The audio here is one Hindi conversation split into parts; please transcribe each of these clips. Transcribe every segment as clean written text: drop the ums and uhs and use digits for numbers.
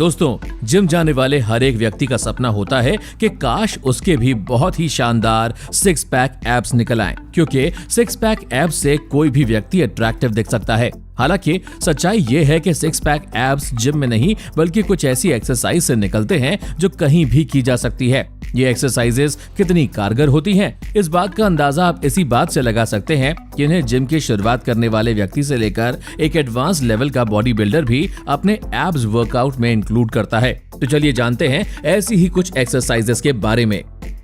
दोस्तों, जिम जाने वाले हर एक व्यक्ति का सपना होता है कि काश उसके भी बहुत ही शानदार सिक्स पैक एब्स निकल आएं, क्योंकि सिक्स पैक एब्स से कोई भी व्यक्ति अट्रैक्टिव दिख सकता है। हालांकि सच्चाई ये है कि सिक्स पैक एब्स जिम में नहीं बल्कि कुछ ऐसी एक्सरसाइज से निकलते हैं जो कहीं भी की जा सकती है। ये एक्सरसाइजेस कितनी कारगर होती हैं, इस बात का अंदाजा आप इसी बात से लगा सकते हैं कि इन्हें जिम की शुरुआत करने वाले व्यक्ति से लेकर एक एडवांस लेवल का बॉडी बिल्डर भी अपने एब्स वर्कआउट में इंक्लूड करता है। तो चलिए जानते हैं ऐसी ही कुछ एक्सरसाइजेस के बारे में।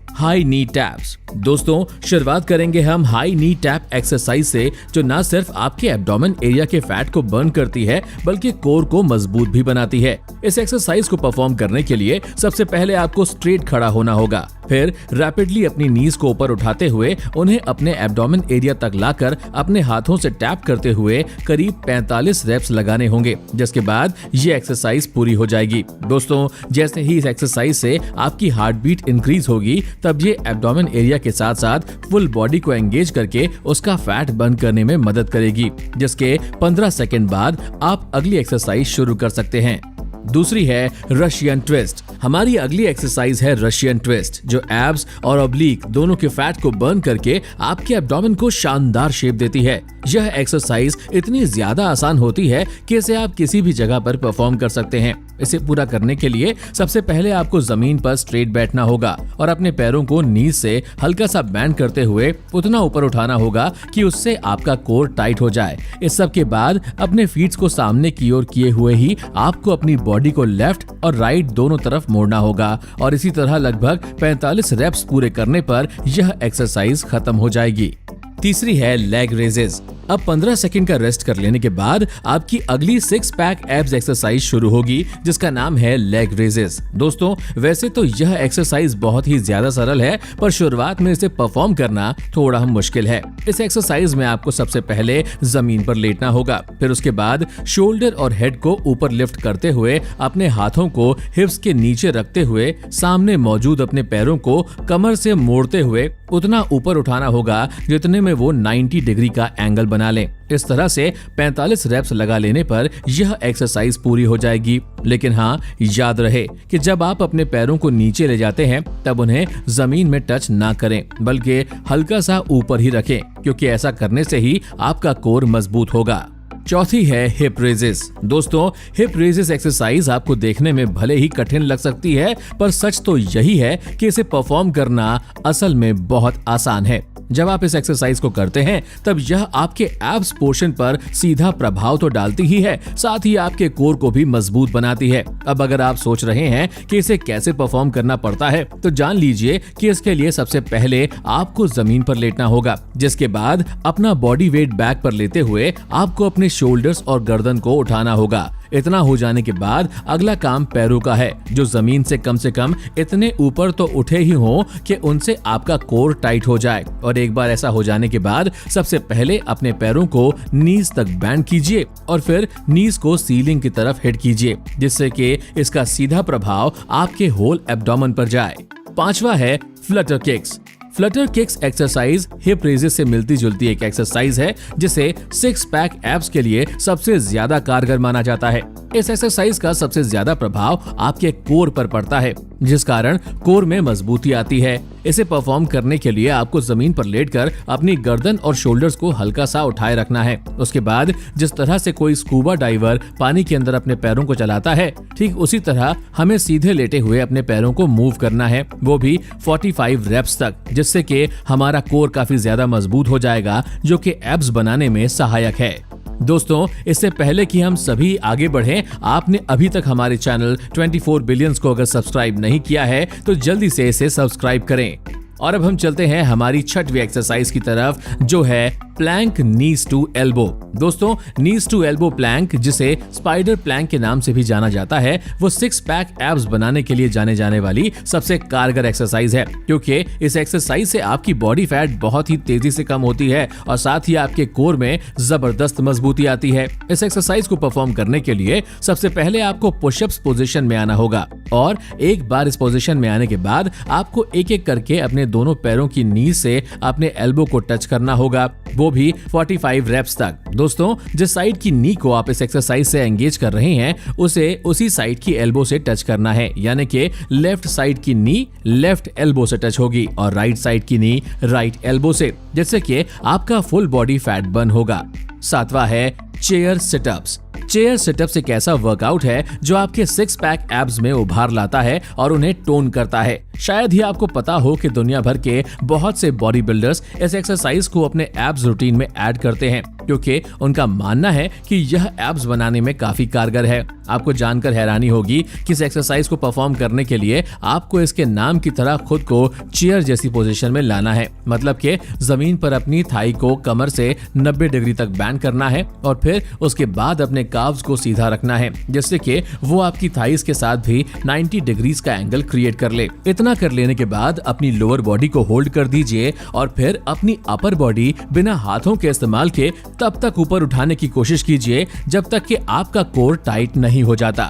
हाई नी टैप्स। दोस्तों, शुरुआत करेंगे हम हाई नी टैप एक्सरसाइज से, जो न सिर्फ आपके एब्डोमेन एरिया के फैट को बर्न करती है बल्कि कोर को मजबूत भी बनाती है। इस एक्सरसाइज को परफॉर्म करने के लिए सबसे पहले आपको स्ट्रेट खड़ा होना होगा, फिर रैपिडली अपनी नीज को ऊपर उठाते हुए उन्हें अपने एब्डोमेन एरिया तक लाकर अपने हाथों से टैप करते हुए करीब 45 रेप्स लगाने होंगे, जिसके बाद ये एक्सरसाइज पूरी हो जाएगी। दोस्तों, जैसे ही इस एक्सरसाइज से आपकी हार्ट बीट इंक्रीज होगी, तब ये एब्डोमेन एरिया के साथ साथ फुल बॉडी को एंगेज करके उसका फैट बर्न करने में मदद करेगी, जिसके 15 सेकंड बाद आप अगली एक्सरसाइज शुरू कर सकते हैं। दूसरी है रशियन ट्विस्ट। हमारी अगली एक्सरसाइज है रशियन ट्विस्ट, जो एब्स और ऑब्लिक दोनों के फैट को बर्न करके आपके एब्डोमेन को शानदार शेप देती है। यह एक्सरसाइज इतनी ज्यादा आसान होती है कि इसे आप किसी भी जगह पर परफॉर्म कर सकते हैं। इसे पूरा करने के लिए सबसे पहले आपको जमीन पर स्ट्रेट बैठना होगा और अपने पैरों को नीज से हल्का सा बैंड करते हुए उतना ऊपर उठाना होगा कि उससे आपका कोर टाइट हो जाए। इस सब के बाद अपने फीट्स को सामने की ओर किए हुए ही आपको अपनी बॉडी को लेफ्ट और राइट दोनों तरफ मोड़ना होगा और इसी तरह लगभग 45 रेप्स पूरे करने पर यह एक्सरसाइज खत्म हो जाएगी। तीसरी है लेग रेजेस। अब 15 सेकंड का रेस्ट कर लेने के बाद आपकी अगली सिक्स पैक एब्स एक्सरसाइज शुरू होगी, जिसका नाम है लेग रेजेस। दोस्तों, वैसे तो यह एक्सरसाइज बहुत ही ज्यादा सरल है, पर शुरुआत में इसे परफॉर्म करना थोड़ा मुश्किल है। इस एक्सरसाइज में आपको सबसे पहले जमीन पर लेटना होगा, फिर उसके बाद शोल्डर और हेड को ऊपर लिफ्ट करते हुए अपने हाथों को हिप्स के नीचे रखते हुए सामने मौजूद अपने पैरों को कमर से मोड़ते हुए उतना ऊपर उठाना होगा जितने में वो 90 डिग्री का एंगल बना लें। इस तरह से 45 रेप्स लगा लेने पर यह एक्सरसाइज पूरी हो जाएगी। लेकिन हाँ, याद रहे कि जब आप अपने पैरों को नीचे ले जाते हैं तब उन्हें जमीन में टच ना करें, बल्कि हल्का सा ऊपर ही रखें, क्योंकि ऐसा करने से ही आपका कोर मजबूत होगा। चौथी है हिप रेजेस। दोस्तों, हिप रेजेस एक्सरसाइज आपको देखने में भले ही कठिन लग सकती है, पर सच तो यही है कि इसे परफॉर्म करना असल में बहुत आसान है। जब आप इस एक्सरसाइज को करते हैं तब यह आपके एब्स पोर्शन पर सीधा प्रभाव तो डालती ही है, साथ ही आपके कोर को भी मजबूत बनाती है। अब अगर आप सोच रहे हैं कि इसे कैसे परफॉर्म करना पड़ता है, तो जान लीजिए कि इसके लिए सबसे पहले आपको जमीन पर लेटना होगा, जिसके बाद अपना बॉडी वेट बैक पर लेते हुए आपको अपने शोल्डर्स और गर्दन को उठाना होगा। इतना हो जाने के बाद अगला काम पैरों का है, जो जमीन से कम इतने ऊपर तो उठे ही हों कि उनसे आपका कोर टाइट हो जाए। और एक बार ऐसा हो जाने के बाद सबसे पहले अपने पैरों को नीज तक बैंड कीजिए और फिर नीज को सीलिंग की तरफ हिट कीजिए, जिससे कि इसका सीधा प्रभाव आपके होल एब्डोमेन पर जाए। पांचवा है Flutter kicks. Flutter kicks exercise hip raises से मिलती जुलती एक एक्सरसाइज है, जिसे सिक्स पैक एब्स के लिए सबसे ज्यादा कारगर माना जाता है। इस एक्सरसाइज का सबसे ज्यादा प्रभाव आपके कोर पर पड़ता है, जिस कारण कोर में मजबूती आती है। इसे परफॉर्म करने के लिए आपको जमीन पर लेटकर अपनी गर्दन और शोल्डर्स को हल्का सा उठाए रखना है। उसके बाद जिस तरह से कोई स्कूबा डाइवर पानी के अंदर अपने पैरों को चलाता है, ठीक उसी तरह हमें सीधे लेटे हुए अपने पैरों को मूव करना है, वो भी 45 रेप्स तक, जिससे कि हमारा कोर काफी ज्यादा मजबूत हो जाएगा, जो कि एब्स बनाने में सहायक है। दोस्तों, इससे पहले कि हम सभी आगे बढ़ें, आपने अभी तक हमारे चैनल 24 बिलियंस को अगर सब्सक्राइब नहीं किया है तो जल्दी से इसे सब्सक्राइब करें। और अब हम चलते हैं हमारी छठवीं एक्सरसाइज की तरफ, जो है प्लैंक नीज टू एल्बो। दोस्तों, नीज टू एल्बो प्लैंक, जिसे स्पाइडर प्लैंक के नाम से भी जाना जाता है, वो सिक्स पैक एब्स बनाने के लिए जाने जाने वाली सबसे कारगर एक्सरसाइज है, क्योंकि इस एक्सरसाइज से आपकी बॉडी फैट बहुत ही तेजी से कम होती है और साथ ही आपके कोर में जबरदस्त मजबूती आती है। इस एक्सरसाइज को परफॉर्म करने के लिए सबसे पहले आपको पुशअप्स पोजीशन में आना होगा। और एक बार इस पोजीशन में आने के बाद आपको एक एक करके अपने दोनों पैरों की नी से अपने एल्बो को टच करना होगा, वो भी 45 रेप्स तक। दोस्तों, जिस साइड की नी को आप इस एक्सरसाइज से एंगेज कर रहे हैं उसे उसी साइड की एल्बो से टच करना है, यानी कि लेफ्ट साइड की नी लेफ्ट एल्बो से टच होगी और राइट साइड की नी राइट एल्बो से, जिससे कि आपका फुल बॉडी फैट बर्न होगा। 7वां है चेयर सिटअप्स। चेयर सिटअप्स एक ऐसा वर्कआउट है जो आपके 6 पैक एब्स में उभार लाता है और उन्हें टोन करता है। शायद ही आपको पता हो कि दुनिया भर के बहुत से बॉडी बिल्डर्स इस एक्सरसाइज को अपने एब्स रूटीन में ऐड करते हैं, क्योंकि उनका मानना है कि यह एब्स बनाने में काफी कारगर है। आपको जानकर हैरानी होगी कि इस एक्सरसाइज को परफॉर्म करने के लिए आपको इसके नाम की तरह खुद को चेयर जैसी पोजीशन में लाना है, मतलब कि जमीन पर अपनी थाई को कमर से 90 डिग्री तक बैंड करना है और फिर उसके बाद अपने काव्स को सीधा रखना है, जिससे कि वो आपकी थाइस के साथ भी 90 डिग्रीज का एंगल क्रिएट कर ले। इतना कर लेने के बाद अपनी लोअर बॉडी को होल्ड कर दीजिए और फिर अपनी अपर बॉडी बिना हाथों के इस्तेमाल के तब तक ऊपर उठाने की कोशिश कीजिए जब तक कि आपका कोर टाइट नहीं हो जाता।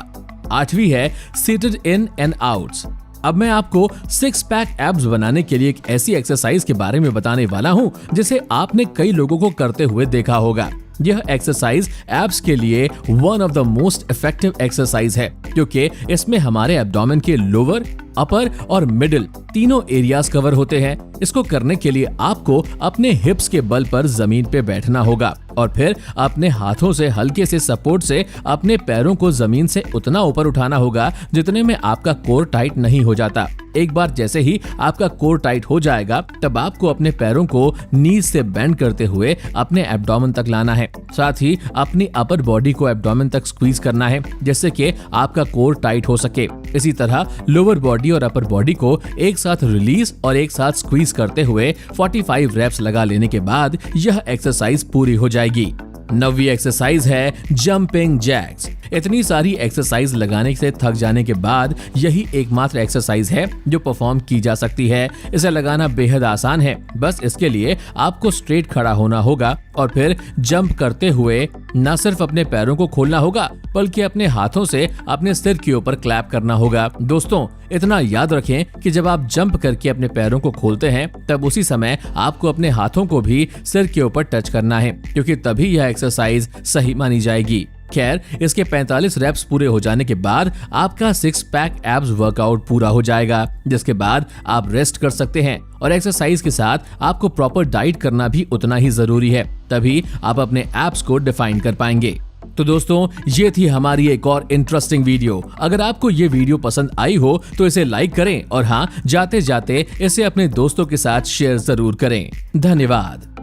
8वीं है सीटेड इन एंड आउट्स। अब मैं आपको 6 पैक एब्स बनाने के लिए एक ऐसी एक्सरसाइज के बारे में बताने वाला हूं जिसे आपने कई लोगों को करते हुए देखा होगा। यह एक्सरसाइज एब्स के लिए one of the most effective exercise है, क्योंकि इसमें हमारे एब्डोमेन के लोअर, अपर और मिडिल तीनों एरियाज कवर होते हैं। इसको करने के लिए आपको अपने हिप्स के बल पर जमीन पे बैठना होगा और फिर अपने हाथों से हल्के से सपोर्ट से अपने पैरों को जमीन से उतना ऊपर उठाना होगा जितने में आपका कोर टाइट नहीं हो जाता। एक बार जैसे ही आपका कोर टाइट हो जाएगा तब आपको अपने पैरों को नीज से बेंड करते हुए अपने एब्डोमेन तक लाना है। साथ ही अपनी अपर बॉडी को एब्डोमेन तक स्क्वीज करना है जिससे कि आपका कोर टाइट हो सके। इसी तरह लोअर बॉडी और अपर बॉडी को एक साथ रिलीज और एक साथ स्क्वीज करते हुए 45 रेप्स लगा लेने के बाद यह एक्सरसाइज पूरी हो जाएगी। 9वीं एक्सरसाइज है जंपिंग जैक्स। इतनी सारी एक्सरसाइज लगाने से थक जाने के बाद यही एकमात्र एक्सरसाइज है जो परफॉर्म की जा सकती है। इसे लगाना बेहद आसान है, बस इसके लिए आपको स्ट्रेट खड़ा होना होगा और फिर जंप करते हुए न सिर्फ अपने पैरों को खोलना होगा बल्कि अपने हाथों से अपने सिर के ऊपर क्लैप करना होगा। दोस्तों, इतना याद रखें कि जब आप जंप करके अपने पैरों को खोलते हैं तब उसी समय आपको अपने हाथों को भी सिर के ऊपर टच करना है, क्योंकि तभी यह एक्सरसाइज सही मानी जाएगी। खैर, इसके 45 रेप्स पूरे हो जाने के बाद आपका 6 पैक एब्स वर्कआउट पूरा हो जाएगा, जिसके बाद आप रेस्ट कर सकते हैं और एक्सरसाइज के साथ आपको प्रॉपर डाइट करना भी उतना ही जरूरी है, तभी आप अपने एब्स को डिफाइन कर पाएंगे। तो दोस्तों, ये थी हमारी एक और इंटरेस्टिंग वीडियो। अगर आपको ये वीडियो पसंद आई हो तो इसे लाइक करें और हाँ, जाते जाते इसे अपने दोस्तों के साथ शेयर जरूर करें। धन्यवाद।